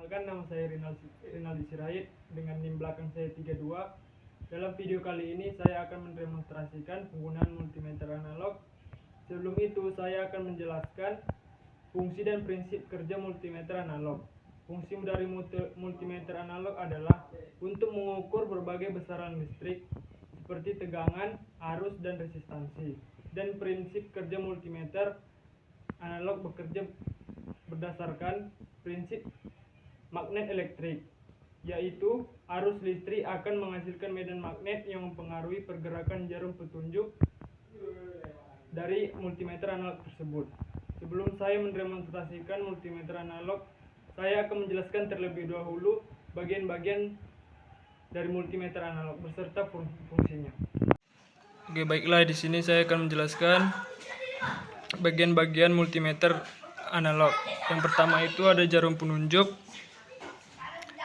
Perkenalkan, nama saya Rinaldi Sirait dengan NIM belakang saya 32. Dalam video kali ini saya akan mendemonstrasikan penggunaan multimeter analog. Sebelum itu saya akan menjelaskan fungsi dan prinsip kerja multimeter analog. Fungsi dari multimeter analog adalah untuk mengukur berbagai besaran listrik seperti tegangan, arus, dan resistansi. Dan prinsip kerja multimeter analog bekerja berdasarkan prinsip magnet elektrik, yaitu arus listrik akan menghasilkan medan magnet yang mempengaruhi pergerakan jarum petunjuk dari multimeter analog tersebut. Sebelum saya mendemonstrasikan multimeter analog, saya akan menjelaskan terlebih dahulu bagian-bagian dari multimeter analog beserta fungsinya. Oke, baiklah, di sini saya akan menjelaskan bagian-bagian multimeter analog. Yang pertama itu ada jarum penunjuk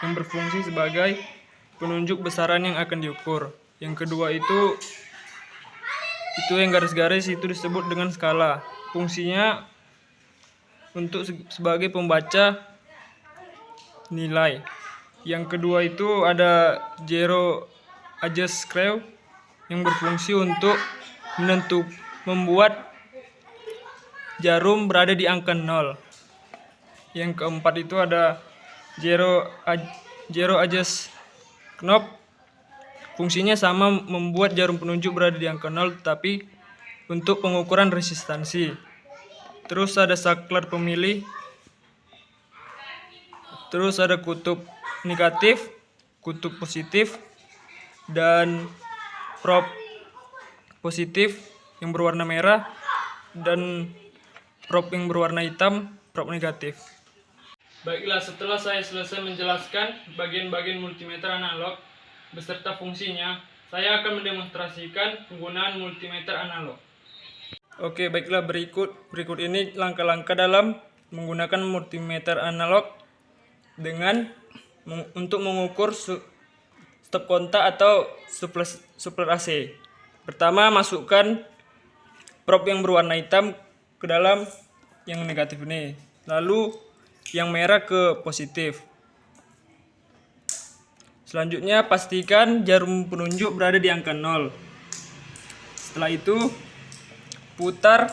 yang berfungsi sebagai penunjuk besaran yang akan diukur. Yang kedua itu yang garis-garis itu disebut dengan skala. Fungsinya untuk sebagai pembaca nilai. Yang kedua itu ada zero adjust screw yang berfungsi untuk membuat jarum berada di angka 0. Yang keempat itu ada zero adjust knob. Fungsinya sama, membuat jarum penunjuk berada di angka 0 tapi untuk pengukuran resistansi. Terus ada saklar pemilih. Terus ada kutub negatif, kutub positif, dan prob positif yang berwarna merah dan prob yang berwarna hitam, prob negatif. Baiklah, setelah saya selesai menjelaskan bagian-bagian multimeter analog beserta fungsinya, saya akan mendemonstrasikan penggunaan multimeter analog. Oke, baiklah, berikut ini langkah-langkah dalam menggunakan multimeter analog untuk mengukur stop kontak atau suppler AC. Pertama, masukkan prob yang berwarna hitam ke dalam yang negatif ini, lalu yang merah ke positif. Selanjutnya, pastikan jarum penunjuk berada di angka 0. Setelah itu, putar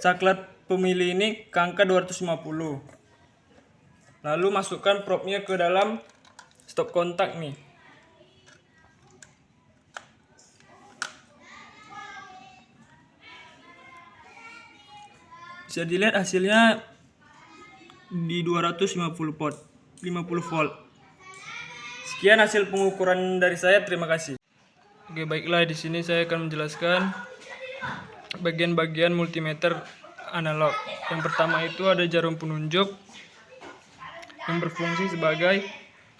saklar pemilih ini ke angka 250. Lalu masukkan probnya ke dalam stop kontak nih. Bisa dilihat hasilnya di 250 volt. Sekian hasil pengukuran dari saya. Terima kasih. Oke, baiklah, di sini saya akan menjelaskan bagian-bagian multimeter analog. Yang pertama itu ada jarum penunjuk yang berfungsi sebagai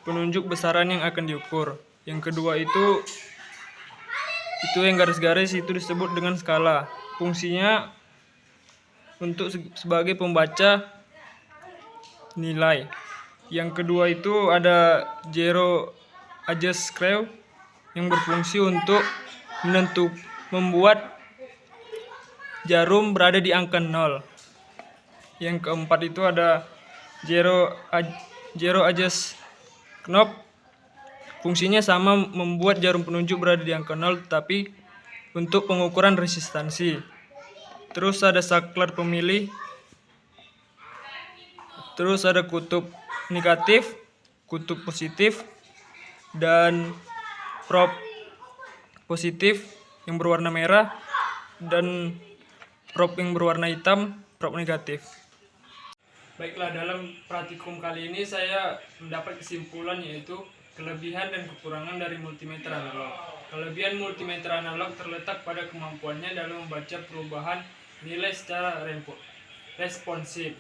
penunjuk besaran yang akan diukur. Yang kedua itu yang garis-garis itu disebut dengan skala. Fungsinya untuk sebagai pembaca nilai. Yang kedua itu ada zero adjust screw yang berfungsi untuk membuat jarum berada di angka 0. Yang keempat itu ada zero adjust knob. Fungsinya sama, membuat jarum penunjuk berada di angka 0 tapi untuk pengukuran resistansi. Terus ada saklar pemilih. Terus ada kutub negatif, kutub positif, dan prob positif yang berwarna merah dan prob yang berwarna hitam, prob negatif. Baiklah, dalam praktikum kali ini saya mendapat kesimpulan yaitu kelebihan dan kekurangan dari multimeter analog. Kelebihan multimeter analog terletak pada kemampuannya dalam membaca perubahan nilai secara responsif,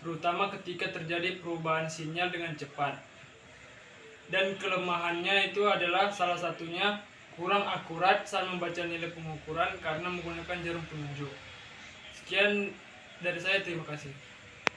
terutama ketika terjadi perubahan sinyal dengan cepat. Dan kelemahannya itu adalah salah satunya kurang akurat saat membaca nilai pengukuran karena menggunakan jarum penunjuk. Sekian dari saya, terima kasih.